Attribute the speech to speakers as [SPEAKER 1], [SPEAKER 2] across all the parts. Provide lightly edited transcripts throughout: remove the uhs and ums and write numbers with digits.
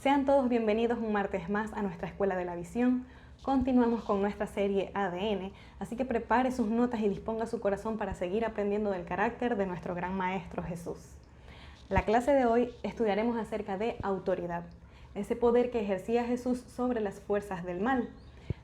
[SPEAKER 1] Sean todos bienvenidos un martes más a nuestra Escuela de la Visión. Continuamos con nuestra serie ADN, así que prepare sus notas y disponga su corazón para seguir aprendiendo del carácter de nuestro gran Maestro Jesús. La clase de hoy estudiaremos acerca de autoridad, ese poder que ejercía Jesús sobre las fuerzas del mal.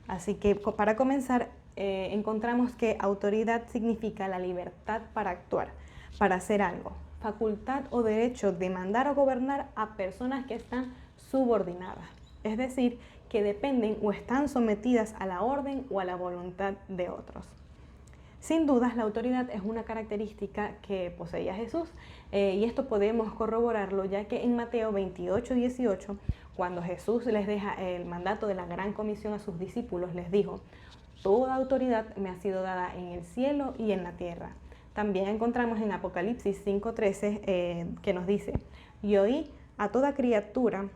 [SPEAKER 1] Así que para comenzar, encontramos que autoridad significa la libertad para actuar, para hacer algo, facultad o derecho de mandar o gobernar a personas que están subordinadas, es decir, que dependen o están sometidas a la orden o a la voluntad de otros. Sin dudas, la autoridad es una característica que poseía Jesús y esto podemos corroborarlo ya que en Mateo 28:18, cuando Jesús les deja el mandato de la gran comisión a sus discípulos, les dijo: toda autoridad me ha sido dada en el cielo y en la tierra. También encontramos en Apocalipsis 5:13 que nos dice: y oí a toda criatura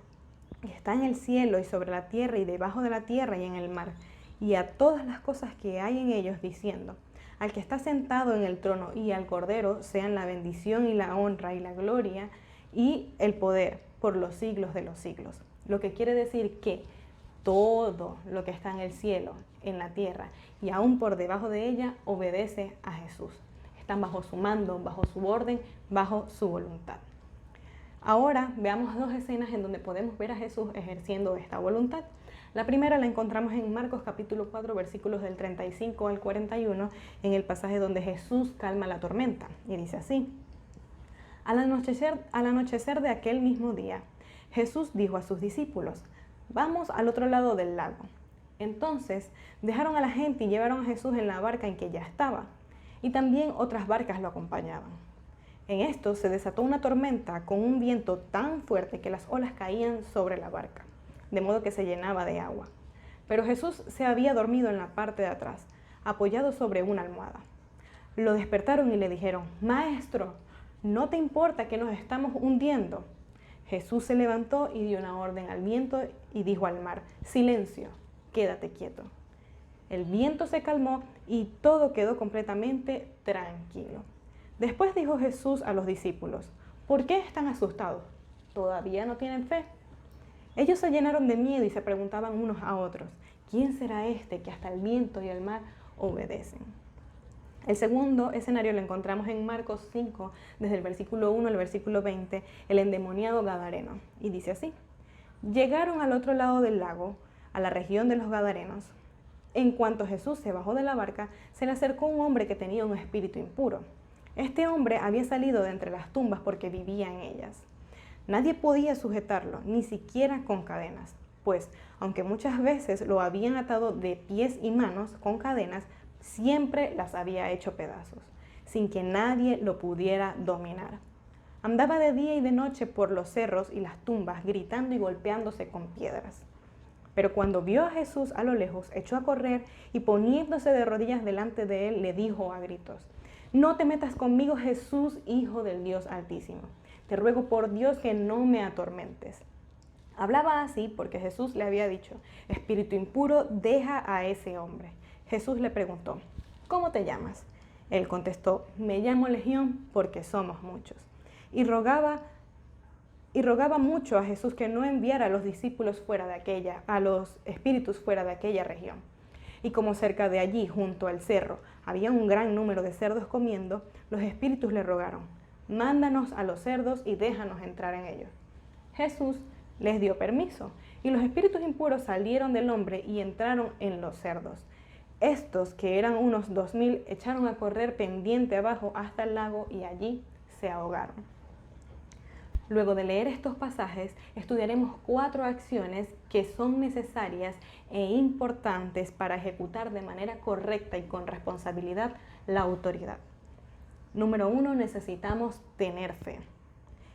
[SPEAKER 1] que está en el cielo y sobre la tierra y debajo de la tierra y en el mar, y a todas las cosas que hay en ellos, diciendo: al que está sentado en el trono y al Cordero sean la bendición y la honra y la gloria y el poder por los siglos de los siglos. Lo que quiere decir que todo lo que está en el cielo, en la tierra y aún por debajo de ella obedece a Jesús. Están bajo su mando, bajo su orden, bajo su voluntad. Ahora veamos dos escenas en donde podemos ver a Jesús ejerciendo esta voluntad. La primera la encontramos en Marcos capítulo 4, versículos del 35 al 41, en el pasaje donde Jesús calma la tormenta. Y dice así: al anochecer de aquel mismo día, Jesús dijo a sus discípulos: vamos al otro lado del lago. Entonces dejaron a la gente y llevaron a Jesús en la barca en que ya estaba, y también otras barcas lo acompañaban. En esto se desató una tormenta con un viento tan fuerte que las olas caían sobre la barca, de modo que se llenaba de agua. Pero Jesús se había dormido en la parte de atrás, apoyado sobre una almohada. Lo despertaron y le dijeron: Maestro, ¿no te importa que nos estamos hundiendo? Jesús se levantó y dio una orden al viento y dijo al mar: silencio, quédate quieto. El viento se calmó y todo quedó completamente tranquilo. Después dijo Jesús a los discípulos: ¿por qué están asustados? ¿Todavía no tienen fe? Ellos se llenaron de miedo y se preguntaban unos a otros: ¿quién será este que hasta el viento y el mar obedecen? El segundo escenario lo encontramos en Marcos 5, desde el versículo 1 al versículo 20, el endemoniado gadareno. Y dice así: llegaron al otro lado del lago, a la región de los Gadarenos. En cuanto Jesús se bajó de la barca, se le acercó un hombre que tenía un espíritu impuro. Este hombre había salido de entre las tumbas porque vivía en ellas. Nadie podía sujetarlo, ni siquiera con cadenas, pues, aunque muchas veces lo habían atado de pies y manos con cadenas, siempre las había hecho pedazos, sin que nadie lo pudiera dominar. Andaba de día y de noche por los cerros y las tumbas, gritando y golpeándose con piedras. Pero cuando vio a Jesús a lo lejos, echó a correr y poniéndose de rodillas delante de él, le dijo a gritos: no te metas conmigo, Jesús, Hijo del Dios Altísimo. Te ruego por Dios que no me atormentes. Hablaba así porque Jesús le había dicho: espíritu impuro, deja a ese hombre. Jesús le preguntó: ¿cómo te llamas? Él contestó: me llamo Legión, porque somos muchos. Y rogaba mucho a Jesús que no enviara a los discípulos a los espíritus fuera de aquella región. Y como cerca de allí, junto al cerro, había un gran número de cerdos comiendo, los espíritus le rogaron: mándanos a los cerdos y déjanos entrar en ellos. Jesús les dio permiso, y los espíritus impuros salieron del hombre y entraron en los cerdos. Estos, que eran unos 2000, echaron a correr pendiente abajo hasta el lago y allí se ahogaron. Luego de leer estos pasajes, estudiaremos 4 acciones que son necesarias e importantes para ejecutar de manera correcta y con responsabilidad la autoridad. Número 1, necesitamos tener fe.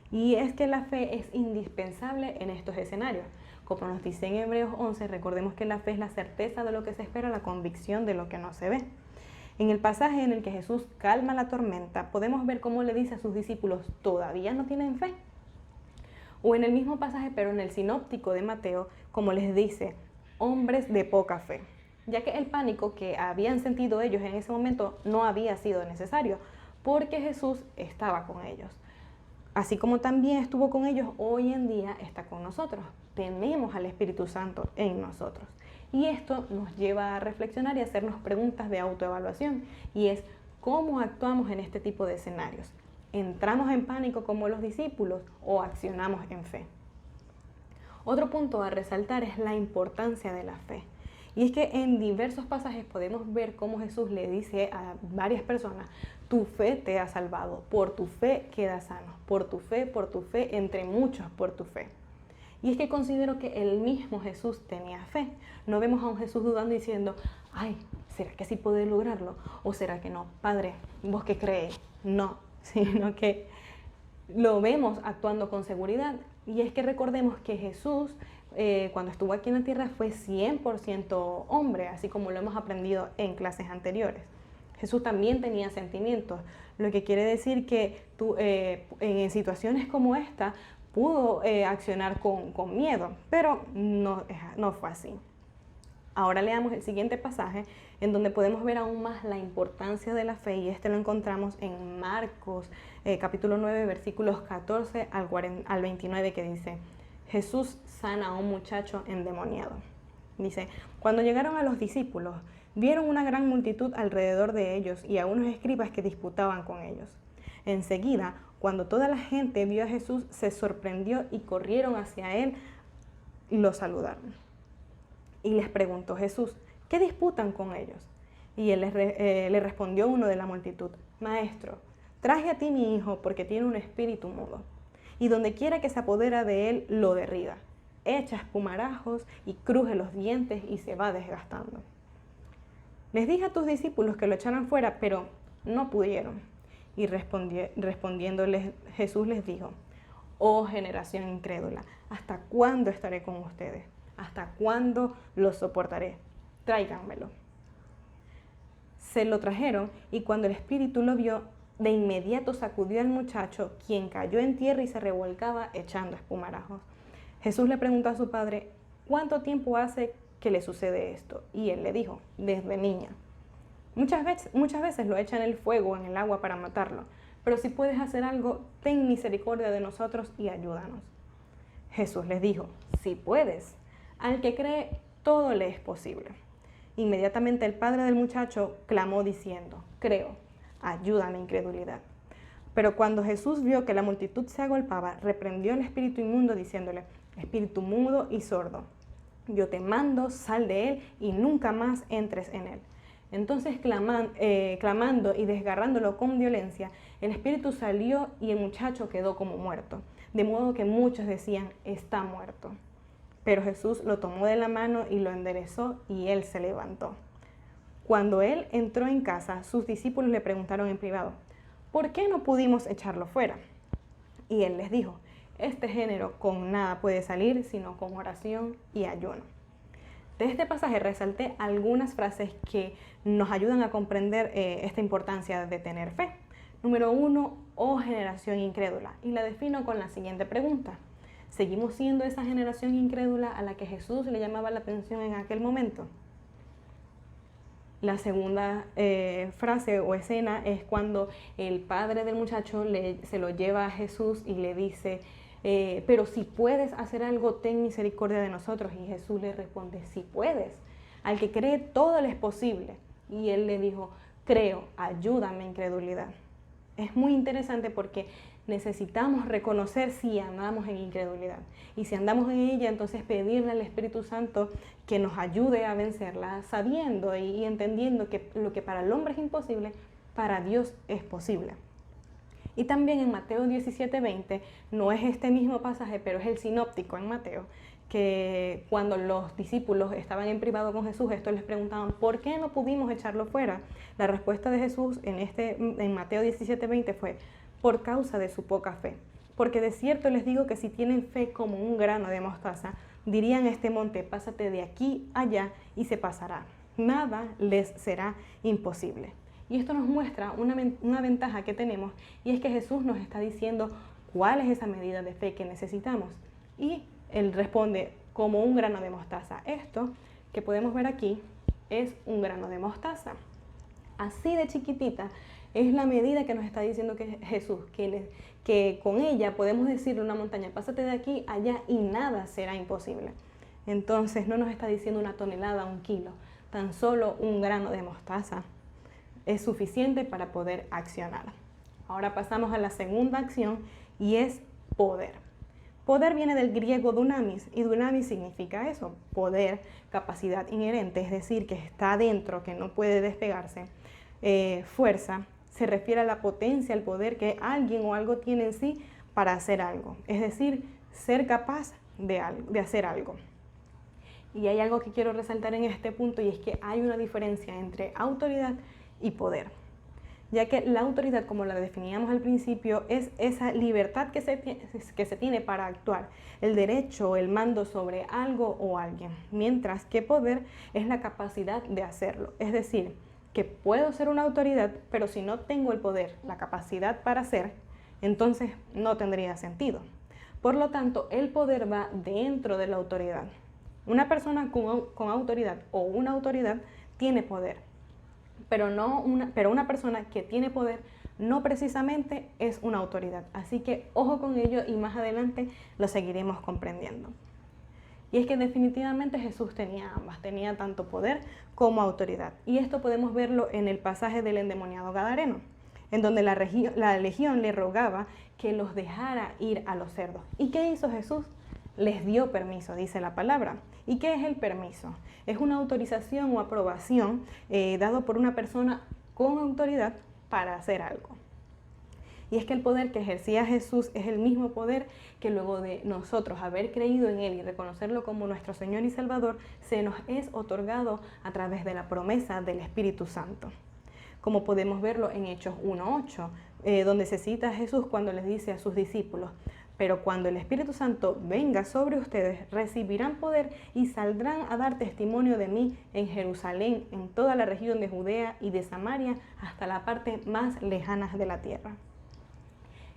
[SPEAKER 1] Y es que la fe es indispensable en estos escenarios. Como nos dice en Hebreos 11, recordemos que la fe es la certeza de lo que se espera, la convicción de lo que no se ve. En el pasaje en el que Jesús calma la tormenta, podemos ver cómo le dice a sus discípulos: ¿todavía no tienen fe? O en el mismo pasaje, pero en el sinóptico de Mateo, como les dice: hombres de poca fe, ya que el pánico que habían sentido ellos en ese momento no había sido necesario, porque Jesús estaba con ellos. Así como también estuvo con ellos, hoy en día está con nosotros. tenemos al Espíritu Santo en nosotros. Y esto nos lleva a reflexionar y a hacernos preguntas de autoevaluación, y es ¿cómo actuamos en este tipo de escenarios? ¿Entramos en pánico como los discípulos o accionamos en fe? Otro punto a resaltar es la importancia de la fe. Y es que en diversos pasajes podemos ver cómo Jesús le dice a varias personas: tu fe te ha salvado, por tu fe quedas sano, por tu fe, entre muchos por tu fe. Y es que considero que el mismo Jesús tenía fe. No vemos a un Jesús dudando y diciendo: ay, ¿será que sí puede lograrlo? ¿O será que no? Padre, ¿vos qué crees? No, sino que lo vemos actuando con seguridad. Y es que recordemos que Jesús, cuando estuvo aquí en la tierra, fue 100% hombre, así como lo hemos aprendido en clases anteriores. Jesús también tenía sentimientos, lo que quiere decir que en situaciones como esta pudo accionar con miedo, pero no fue así. Ahora leamos el siguiente pasaje en donde podemos ver aún más la importancia de la fe, y este lo encontramos en Marcos capítulo 9 versículos 14 al 29, que dice: Jesús sana a un muchacho endemoniado. Dice: cuando llegaron a los discípulos, vieron una gran multitud alrededor de ellos y a unos escribas que disputaban con ellos. Enseguida, cuando toda la gente vio a Jesús, se sorprendió y corrieron hacia él y lo saludaron. Y les preguntó Jesús: ¿qué disputan con ellos? Y él le respondió uno de la multitud: Maestro, traje a ti mi hijo porque tiene un espíritu mudo, y donde quiera que se apodera de él, lo derriba, echa espumarajos y cruje los dientes y se va desgastando. Les dije a tus discípulos que lo echaran fuera, pero no pudieron. Y respondiéndoles Jesús les dijo: oh generación incrédula, ¿hasta cuándo estaré con ustedes? ¿Hasta cuándo los soportaré? Tráiganmelo. Se lo trajeron, y cuando el espíritu lo vio, de inmediato sacudió al muchacho, quien cayó en tierra y se revolcaba echando espumarajos. Jesús le preguntó a su padre: ¿cuánto tiempo hace que le sucede esto? Y él le dijo: desde niña. Muchas veces lo echan en el fuego o en el agua para matarlo, pero si puedes hacer algo, ten misericordia de nosotros y ayúdanos. Jesús les dijo: si puedes. Al que cree, todo le es posible. Inmediatamente el padre del muchacho clamó diciendo: creo, ayuda a mi incredulidad. Pero cuando Jesús vio que la multitud se agolpaba, reprendió al espíritu inmundo diciéndole: espíritu mudo y sordo, yo te mando, sal de él y nunca más entres en él. Entonces clamando y desgarrándolo con violencia, el espíritu salió y el muchacho quedó como muerto, de modo que muchos decían: está muerto. Pero Jesús lo tomó de la mano y lo enderezó, y él se levantó. Cuando él entró en casa, sus discípulos le preguntaron en privado: ¿por qué no pudimos echarlo fuera? Y él les dijo: este género con nada puede salir sino con oración y ayuno. De este pasaje resalté algunas frases que nos ayudan a comprender esta importancia de tener fe. Número 1, oh generación incrédula, y la defino con la siguiente pregunta: ¿seguimos siendo esa generación incrédula a la que Jesús le llamaba la atención en aquel momento? La segunda frase o escena es cuando el padre del muchacho se lo lleva a Jesús y le dice: pero si puedes hacer algo, ten misericordia de nosotros. Y Jesús le responde: si puedes. Al que cree, todo le es posible. Y él le dijo: creo, ayúdame incredulidad. Es muy interesante porque necesitamos reconocer si andamos en incredulidad. Y si andamos en ella, entonces pedirle al Espíritu Santo que nos ayude a vencerla, sabiendo y entendiendo que lo que para el hombre es imposible, para Dios es posible. Y también en Mateo 17:20, no es este mismo pasaje, pero es el sinóptico en Mateo, que cuando los discípulos estaban en privado con Jesús, estos les preguntaban: ¿por qué no pudimos echarlo fuera? La respuesta de Jesús en Mateo 17:20 fue: por causa de su poca fe. Porque de cierto les digo que si tienen fe como un grano de mostaza, dirían a este monte: pásate de aquí allá, y se pasará. Nada les será imposible. Y esto nos muestra una ventaja que tenemos, y es que Jesús nos está diciendo cuál es esa medida de fe que necesitamos. Y él responde: como un grano de mostaza. Esto que podemos ver aquí es un grano de mostaza. Así de chiquitita Es la medida que nos está diciendo que Jesús, que con ella podemos decirle a una montaña, pásate de aquí allá y nada será imposible. Entonces no nos está diciendo una tonelada, un kilo, tan solo un grano de mostaza es suficiente para poder accionar. Ahora pasamos a la segunda acción y es poder. Poder viene del griego dunamis y dunamis significa eso, poder, capacidad inherente, es decir, que está dentro, que no puede despegarse. Fuerza se refiere a la potencia, al poder que alguien o algo tiene en sí para hacer algo, es decir, ser capaz de hacer algo. Y hay algo que quiero resaltar en este punto y es que hay una diferencia entre autoridad y poder, ya que la autoridad, como la definíamos al principio, es esa libertad que se tiene para actuar, el derecho, el mando sobre algo o alguien, mientras que poder es la capacidad de hacerlo, es decir, que puedo ser una autoridad, pero si no tengo el poder, la capacidad para hacer, entonces no tendría sentido. Por lo tanto, el poder va dentro de la autoridad. Una persona con autoridad o una autoridad tiene poder, pero una persona que tiene poder no precisamente es una autoridad. Así que ojo con ello y más adelante lo seguiremos comprendiendo. Y es que definitivamente Jesús tenía ambas, tenía tanto poder como autoridad. Y esto podemos verlo en el pasaje del endemoniado gadareno, en donde la legión le rogaba que los dejara ir a los cerdos. ¿Y qué hizo Jesús? Les dio permiso, dice la palabra. ¿Y qué es el permiso? Es una autorización o aprobación dado por una persona con autoridad para hacer algo. Y es que el poder que ejercía Jesús es el mismo poder que luego de nosotros haber creído en Él y reconocerlo como nuestro Señor y Salvador, se nos es otorgado a través de la promesa del Espíritu Santo. Como podemos verlo en Hechos 1:8, donde se cita a Jesús cuando les dice a sus discípulos, pero cuando el Espíritu Santo venga sobre ustedes, recibirán poder y saldrán a dar testimonio de mí en Jerusalén, en toda la región de Judea y de Samaria, hasta la parte más lejana de la tierra.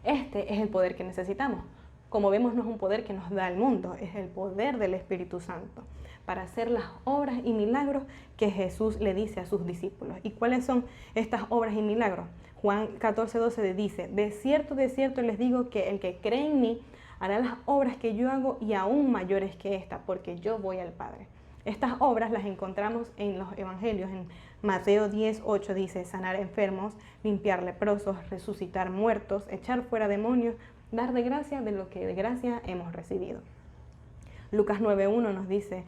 [SPEAKER 1] Este es el poder que necesitamos. Como vemos, no es un poder que nos da el mundo, es el poder del Espíritu Santo para hacer las obras y milagros que Jesús le dice a sus discípulos. ¿Y cuáles son estas obras y milagros? Juan 14:12 dice, de cierto les digo que el que cree en mí hará las obras que yo hago y aún mayores que esta, porque yo voy al Padre. Estas obras las encontramos en los evangelios. En Mateo 10:8 dice, sanar enfermos, limpiar leprosos, resucitar muertos, echar fuera demonios, dar de gracia de lo que de gracia hemos recibido. Lucas 9:1 nos dice,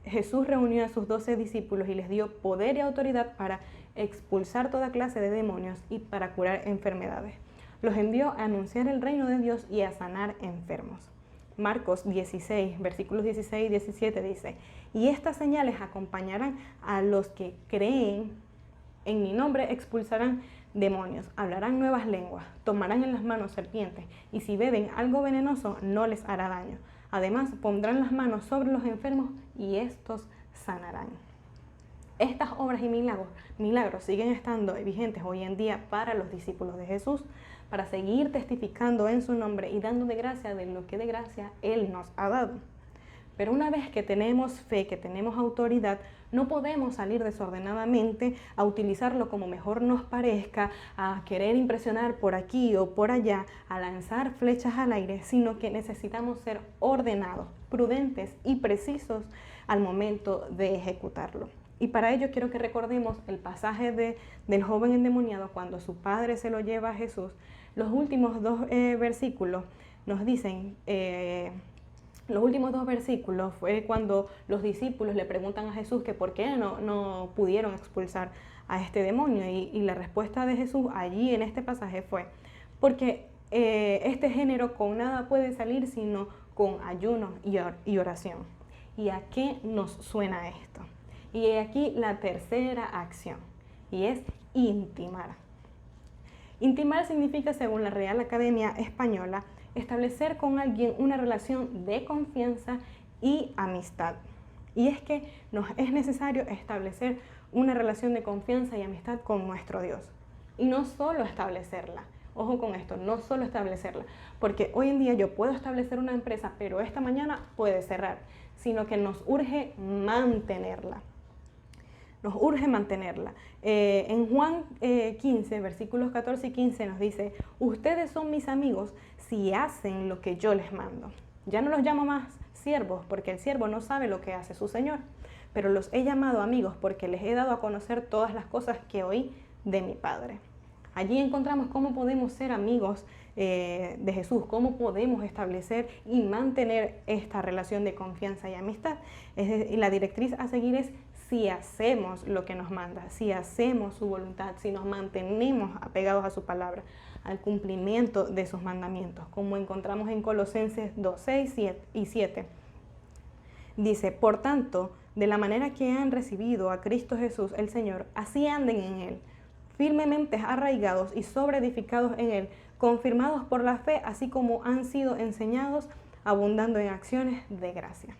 [SPEAKER 1] Jesús reunió a sus 12 discípulos y les dio poder y autoridad para expulsar toda clase de demonios y para curar enfermedades. Los envió a anunciar el reino de Dios y a sanar enfermos. Marcos 16, versículos 16 y 17 dice, y estas señales acompañarán a los que creen en mi nombre, expulsarán demonios, hablarán nuevas lenguas, tomarán en las manos serpientes, y si beben algo venenoso no les hará daño. Además, pondrán las manos sobre los enfermos y estos sanarán. Estas obras y milagros siguen estando vigentes hoy en día para los discípulos de Jesús, para seguir testificando en su nombre y dando de gracia de lo que de gracia Él nos ha dado. Pero una vez que tenemos fe, que tenemos autoridad, no podemos salir desordenadamente a utilizarlo como mejor nos parezca, a querer impresionar por aquí o por allá, a lanzar flechas al aire, sino que necesitamos ser ordenados, prudentes y precisos al momento de ejecutarlo. Y para ello quiero que recordemos el pasaje del joven endemoniado cuando su padre se lo lleva a Jesús. Los últimos dos versículos nos dicen... Los últimos dos versículos fue cuando los discípulos le preguntan a Jesús que por qué no pudieron expulsar a este demonio. Y la respuesta de Jesús allí en este pasaje fue, porque este género con nada puede salir sino con ayuno y oración. ¿Y a qué nos suena esto? Y aquí la tercera acción, y es intimar. Intimar significa, según la Real Academia Española, establecer con alguien una relación de confianza y amistad. Y es que nos es necesario establecer una relación de confianza y amistad con nuestro Dios. Y no solo establecerla, ojo con esto, no solo establecerla, porque hoy en día yo puedo establecer una empresa, pero esta mañana puede cerrar, sino que nos urge mantenerla. nos urge mantenerla. En Juan 15, versículos 14 y 15 nos dice, ustedes son mis amigos si hacen lo que yo les mando. Ya no los llamo más siervos, porque el siervo no sabe lo que hace su señor, pero los he llamado amigos porque les he dado a conocer todas las cosas que oí de mi Padre. Allí encontramos cómo podemos ser amigos de Jesús, cómo podemos establecer y mantener esta relación de confianza y amistad. Y la directriz a seguir es si hacemos lo que nos manda, si hacemos su voluntad, si nos mantenemos apegados a su palabra, al cumplimiento de sus mandamientos, como encontramos en Colosenses 2, 6 y 7. Dice, por tanto, de la manera que han recibido a Cristo Jesús el Señor, así anden en Él, firmemente arraigados y sobreedificados en Él, confirmados por la fe, así como han sido enseñados, abundando en acciones de gracia.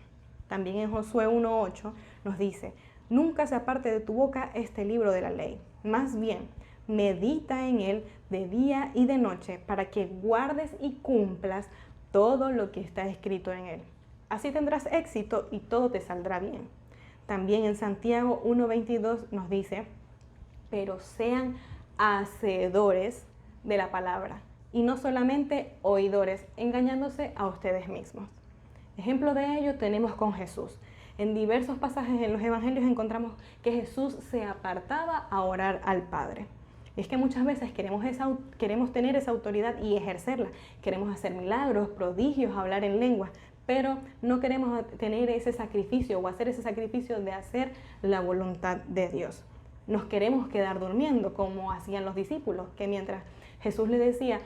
[SPEAKER 1] También en Josué 1:8 nos dice, nunca se aparte de tu boca este libro de la ley, más bien, medita en él de día y de noche, para que guardes y cumplas todo lo que está escrito en él. Así tendrás éxito y todo te saldrá bien. También en Santiago 1:22 nos dice, pero sean hacedores de la palabra y no solamente oidores, engañándose a ustedes mismos. Ejemplo de ello tenemos con Jesús. En diversos pasajes en los evangelios encontramos que Jesús se apartaba a orar al Padre. Es que muchas veces queremos tener esa autoridad y ejercerla. Queremos hacer milagros, prodigios, hablar en lenguas, pero no queremos tener ese sacrificio o hacer ese sacrificio de hacer la voluntad de Dios. Nos queremos quedar durmiendo como hacían los discípulos, que mientras Jesús les decía,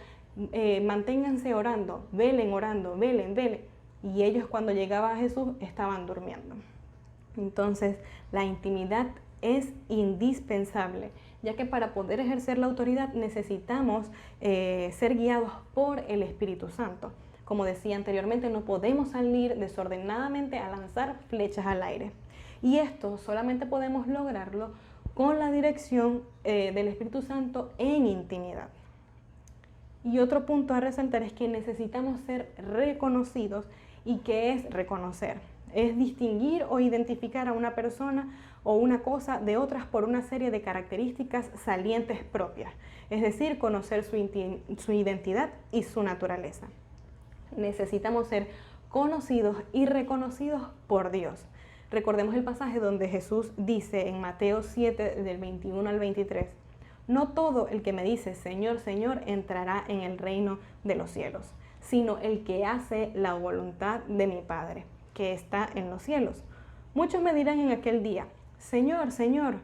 [SPEAKER 1] manténganse orando, velen, velen. Y ellos cuando llegaba a Jesús estaban durmiendo. Entonces la intimidad es indispensable, ya que para poder ejercer la autoridad necesitamos ser guiados por el Espíritu Santo. Como decía anteriormente, no podemos salir desordenadamente a lanzar flechas al aire. Y esto solamente podemos lograrlo con la dirección del Espíritu Santo en intimidad. Y otro punto a resaltar es que necesitamos ser reconocidos. ¿Y qué es reconocer? Es distinguir o identificar a una persona o una cosa de otras por una serie de características salientes propias. Es decir, conocer su identidad y su naturaleza. Necesitamos ser conocidos y reconocidos por Dios. Recordemos el pasaje donde Jesús dice en Mateo 7, del 21 al 23, no todo el que me dice Señor, Señor entrará en el reino de los cielos, sino el que hace la voluntad de mi Padre, que está en los cielos. Muchos me dirán en aquel día, Señor, Señor,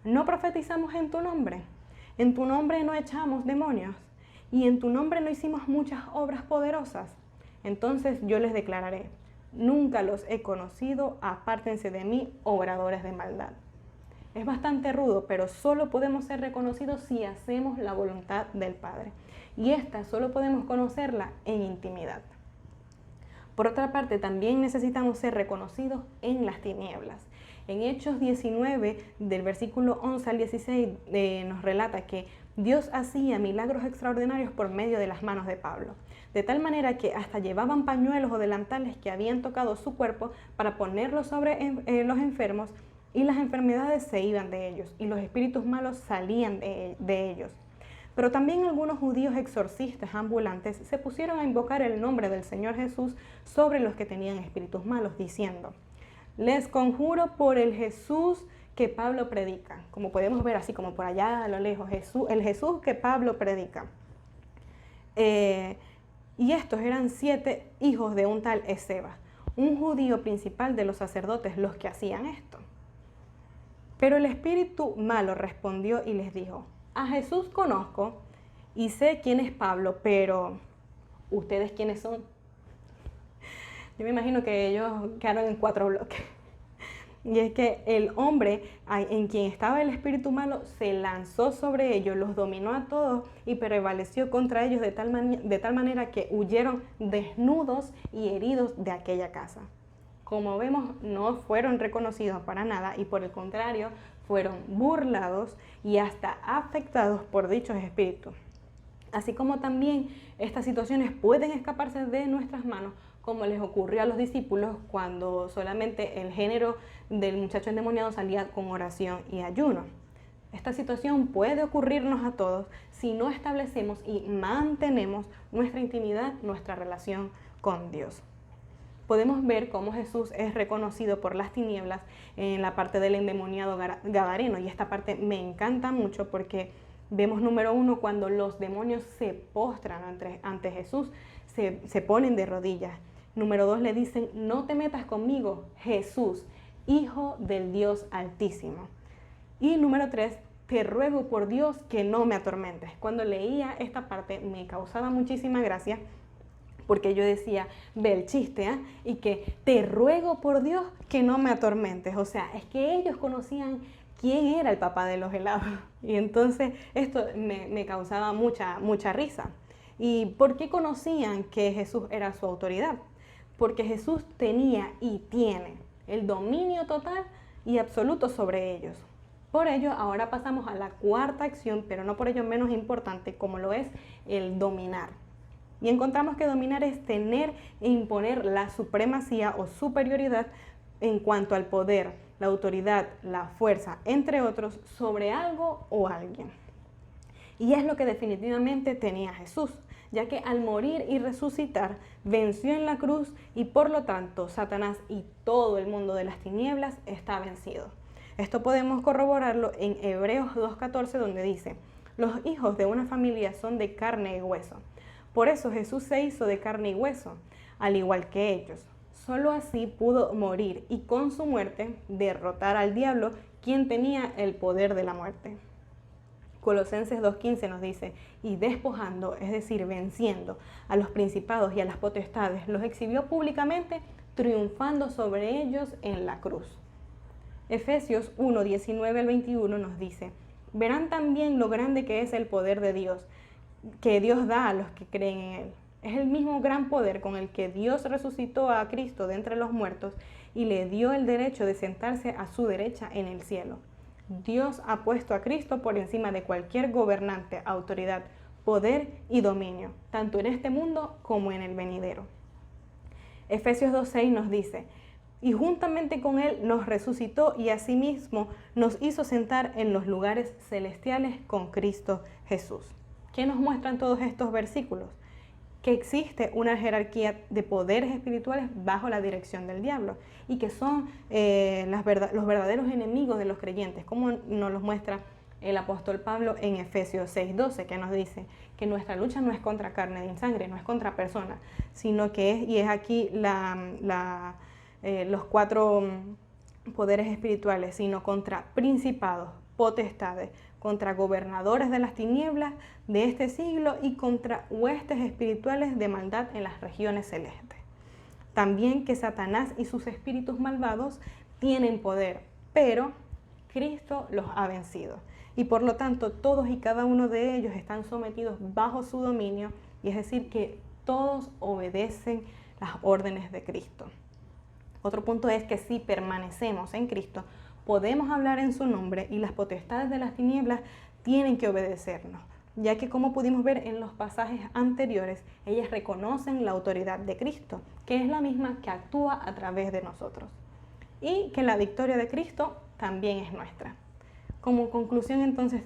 [SPEAKER 1] ¿no profetizamos en tu nombre? ¿En tu nombre no echamos demonios? ¿Y en tu nombre no hicimos muchas obras poderosas? Entonces yo les declararé, nunca los he conocido, apártense de mí, obradores de maldad. Es bastante rudo, pero solo podemos ser reconocidos si hacemos la voluntad del Padre. Y esta solo podemos conocerla en intimidad. Por otra parte, también necesitamos ser reconocidos en las tinieblas. En Hechos 19, del versículo 11 al 16, nos relata que Dios hacía milagros extraordinarios por medio de las manos de Pablo. De tal manera que hasta llevaban pañuelos o delantales que habían tocado su cuerpo para ponerlos sobre los enfermos, y las enfermedades se iban de ellos, y los espíritus malos salían de ellos. Pero también algunos judíos exorcistas ambulantes se pusieron a invocar el nombre del Señor Jesús sobre los que tenían espíritus malos, diciendo, les conjuro por el Jesús que Pablo predica. Como podemos ver así como por allá a lo lejos, el Jesús que Pablo predica. Y estos eran 7 hijos de un tal Esceva, un judío principal de los sacerdotes, los que hacían esto. Pero el espíritu malo respondió y les dijo, a Jesús conozco y sé quién es Pablo, pero ¿ustedes quiénes son? Yo me imagino que ellos quedaron en 4 bloques. Y es que el hombre en quien estaba el espíritu malo se lanzó sobre ellos, los dominó a todos y prevaleció contra ellos de tal manera que huyeron desnudos y heridos de aquella casa. Como vemos, no fueron reconocidos para nada y por el contrario, fueron burlados y hasta afectados por dichos espíritus. Así como también estas situaciones pueden escaparse de nuestras manos, como les ocurrió a los discípulos cuando solamente el género del muchacho endemoniado salía con oración y ayuno. Esta situación puede ocurrirnos a todos si no establecemos y mantenemos nuestra intimidad, nuestra relación con Dios. Podemos ver cómo Jesús es reconocido por las tinieblas en la parte del endemoniado gadareno, y esta parte me encanta mucho porque vemos, número uno, cuando los demonios se postran ante Jesús, se ponen de rodillas. Número dos, le dicen: no te metas conmigo, Jesús, Hijo del Dios Altísimo. Y número tres, te ruego por Dios que no me atormentes. Cuando leía esta parte me causaba muchísima gracia, porque yo decía, ve el chiste, ¿eh? Y que te ruego por Dios que no me atormentes. O sea, es que ellos conocían quién era el papá de los helados. Y entonces esto me causaba mucha risa. ¿Y por qué conocían que Jesús era su autoridad? Porque Jesús tenía y tiene el dominio total y absoluto sobre ellos. Por ello, ahora pasamos a la cuarta acción, pero no por ello menos importante, como lo es el dominar. Y encontramos que dominar es tener e imponer la supremacía o superioridad en cuanto al poder, la autoridad, la fuerza, entre otros, sobre algo o alguien. Y es lo que definitivamente tenía Jesús, ya que al morir y resucitar, venció en la cruz y por lo tanto Satanás y todo el mundo de las tinieblas está vencido. Esto podemos corroborarlo en Hebreos 2:14, donde dice: los hijos de una familia son de carne y hueso. Por eso Jesús se hizo de carne y hueso, al igual que ellos. Solo así pudo morir y con su muerte derrotar al diablo, quien tenía el poder de la muerte. Colosenses 2:15 nos dice: y despojando, es decir, venciendo a los principados y a las potestades, los exhibió públicamente, triunfando sobre ellos en la cruz. Efesios 1:19-21 nos dice: verán también lo grande que es el poder de Dios, que Dios da a los que creen en Él. Es el mismo gran poder con el que Dios resucitó a Cristo de entre los muertos y le dio el derecho de sentarse a su derecha en el cielo. Dios ha puesto a Cristo por encima de cualquier gobernante, autoridad, poder y dominio, tanto en este mundo como en el venidero. Efesios 2:6 nos dice: y juntamente con Él nos resucitó y asimismo nos hizo sentar en los lugares celestiales con Cristo Jesús. ¿Qué nos muestran todos estos versículos? Que existe una jerarquía de poderes espirituales bajo la dirección del diablo y que son los verdaderos enemigos de los creyentes, como nos los muestra el apóstol Pablo en Efesios 6:12, que nos dice que nuestra lucha no es contra carne ni sangre, no es contra personas, sino que es aquí los cuatro poderes espirituales, sino contra principados, potestades, contra gobernadores de las tinieblas de este siglo y contra huestes espirituales de maldad en las regiones celestes. También que Satanás y sus espíritus malvados tienen poder, pero Cristo los ha vencido. Y por lo tanto, todos y cada uno de ellos están sometidos bajo su dominio, y es decir, que todos obedecen las órdenes de Cristo. Otro punto es que si permanecemos en Cristo, podemos hablar en su nombre y las potestades de las tinieblas tienen que obedecernos, ya que, como pudimos ver en los pasajes anteriores, ellas reconocen la autoridad de Cristo, que es la misma que actúa a través de nosotros, y que la victoria de Cristo también es nuestra. Como conclusión, entonces,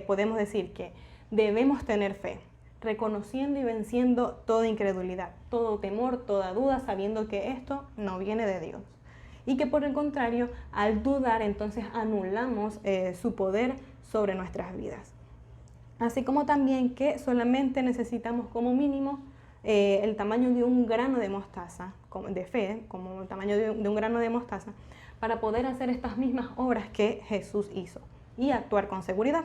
[SPEAKER 1] podemos decir que debemos tener fe, reconociendo y venciendo toda incredulidad, todo temor, toda duda, sabiendo que esto no viene de Dios. Y que por el contrario, al dudar, entonces anulamos su poder sobre nuestras vidas. Así como también que solamente necesitamos como mínimo el tamaño de un grano de mostaza, de fe, como el tamaño de un grano de mostaza, para poder hacer estas mismas obras que Jesús hizo y actuar con seguridad.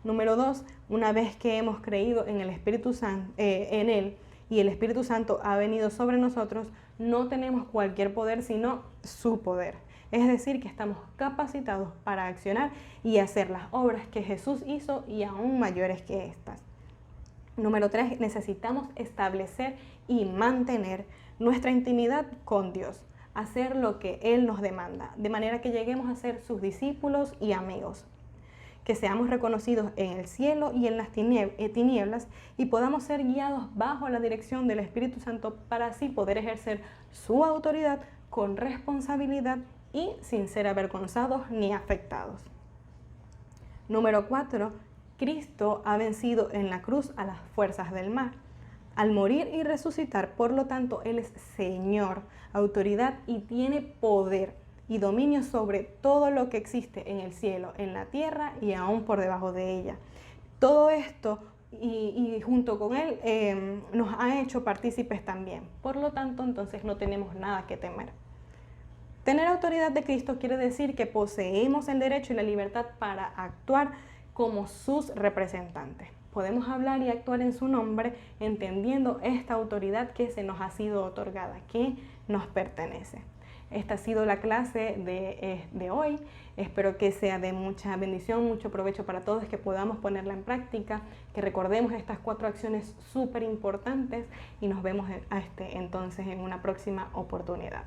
[SPEAKER 1] Número 2, una vez que hemos creído en el Espíritu Santo, en Él, y el Espíritu Santo ha venido sobre nosotros, no tenemos cualquier poder sino su poder. Es decir, que estamos capacitados para accionar y hacer las obras que Jesús hizo y aún mayores que estas. Número 3, necesitamos establecer y mantener nuestra intimidad con Dios, hacer lo que Él nos demanda, de manera que lleguemos a ser sus discípulos y amigos. que seamos reconocidos en el cielo y en las tinieblas y podamos ser guiados bajo la dirección del Espíritu Santo para así poder ejercer su autoridad con responsabilidad y sin ser avergonzados ni afectados. Número 4. Cristo ha vencido en la cruz a las fuerzas del mal. Al morir y resucitar, por lo tanto, Él es Señor, autoridad y tiene poder y dominio sobre todo lo que existe en el cielo, en la tierra y aún por debajo de ella. Todo esto y junto con Él nos ha hecho partícipes también. Por lo tanto, entonces no tenemos nada que temer. Tener autoridad de Cristo quiere decir que poseemos el derecho y la libertad para actuar como sus representantes. Podemos hablar y actuar en su nombre entendiendo esta autoridad que se nos ha sido otorgada, que nos pertenece. Esta ha sido la clase de hoy. Espero que sea de mucha bendición, mucho provecho para todos, que podamos ponerla en práctica, que recordemos estas 4 acciones súper importantes y nos vemos entonces en una próxima oportunidad.